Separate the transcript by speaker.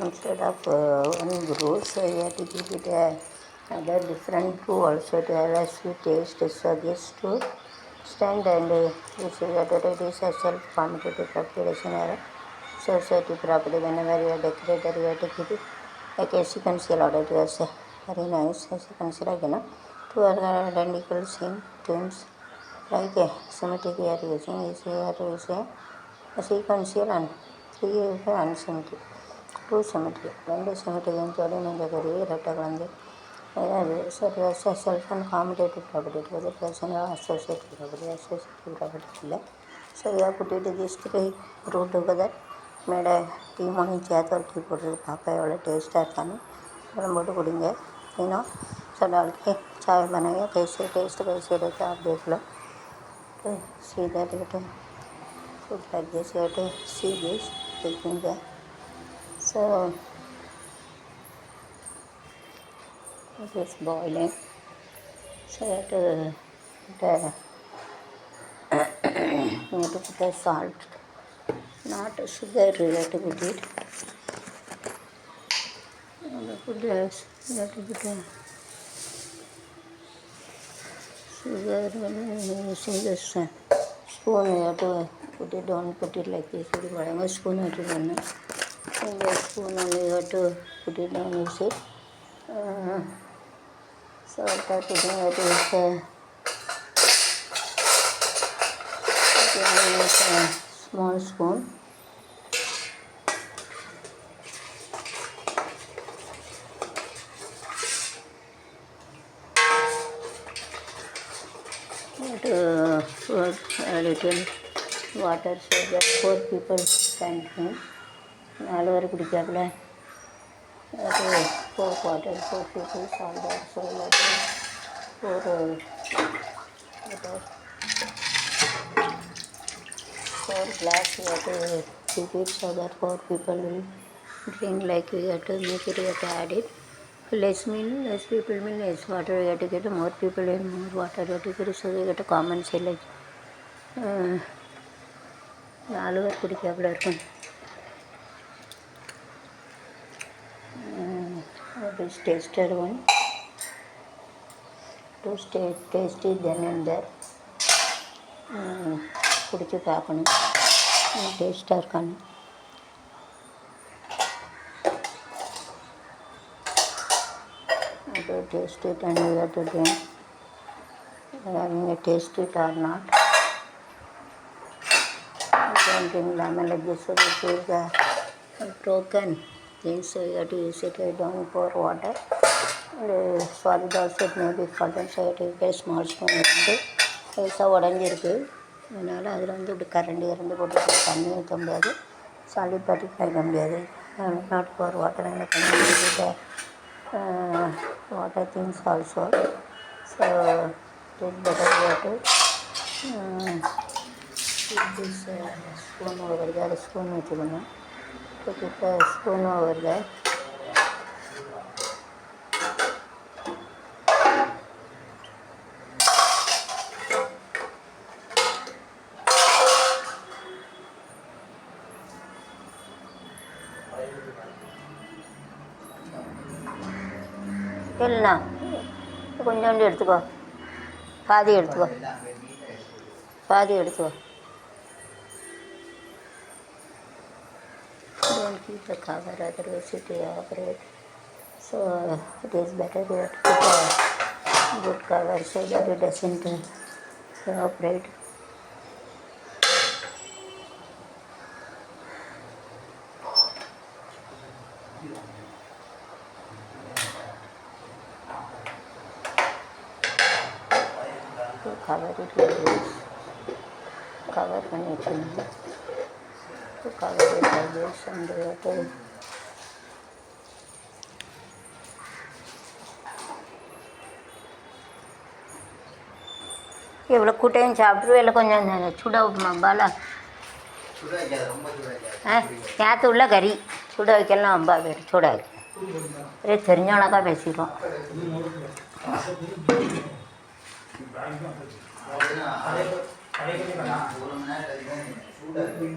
Speaker 1: instead of one brew, so you have to give it another different brew also to have a sweet taste. So this to stand and this is it is a self-commutative propagation error. Society property whenever you are decorator you have to keep it like a sequential order to us very nice sequential again two identical same twins like a symmetric we are using is here is a sequential and three unsymmetric two symmetry రెండు symmetry జోడి నేను దగ్గర రెట్టగలంది self and commutative property together person associative property ಇಲ್ಲ so you have put it these three root together made a tea morning chat or tea போட்டு पापा वाला test आता नहीं गरम बोट कुड़ेंगे you know so डाल के चाय बनाएंगे कैसे टेस्ट कैसे रहता आप देख लो okay see that it food like this you have to see this taking the so it is boiling so you have to put the salt not sugar you have to put it you have to put the sugar using this spoon you have to put it down put it like this whatever spoon you have to run and the spoon only you have to put it down you see so after putting it is a small spoon to put a little water so that 4 people can drink 4 பேர் குடிக்காப்புல அது 4 water 4 people all that so like 4 glass you have to keep it so that 4 people will drink like we have to make it, we have to add it. Less mean less people mean less water we have to get, more people and more water we have to get, so we get a common say like 4 பேர் குடிக்காப்புல இருக்கும். This tasted one to taste it then and there குடிச்சு பார்க்கணும் டேஸ்ட்டாக இருக்கான்னு to taste it and you have to drink having a taste it or not you can drink lemon like this so this is a broken thing so you have to use it don't pour water and solid also it may be fallen so you have to get a small spoon இருந்து பெருசாக உடஞ்சிருக்கு அதனால் அதில் வந்து இப்படி கரண்டி இருந்து போட்டு தண்ணி ஊற்ற முடியாது சாலிட் பாட்டி வைக்க முடியாது நாட் போர் வாட்டர் அந்த தண்ணி water things also so it is better water keep this spoon over there spoon வச்சுக்கணும் to put a spoon over there இல்லைண்ணா கொஞ்சோண்டு எடுத்துக்கோ பாதி எடுத்துக்கோ don't keep the cover otherwise it will evaporate so it is better to put a good cover so that it doesn't evaporate cover it like this cover பண்ணி வச்சுக்கணும் cover it like this and எவ்வளோ கூட்டையும் சாப்பிட்ருவோம் இல்லை கொஞ்சம் சுட பாலா நேற்று உள்ள கறி சுட வைக்கலாம் அம்பா பேர் சுட வைக்க ஒரே தெரிஞ்சவனக்கா பேசிடுவோம்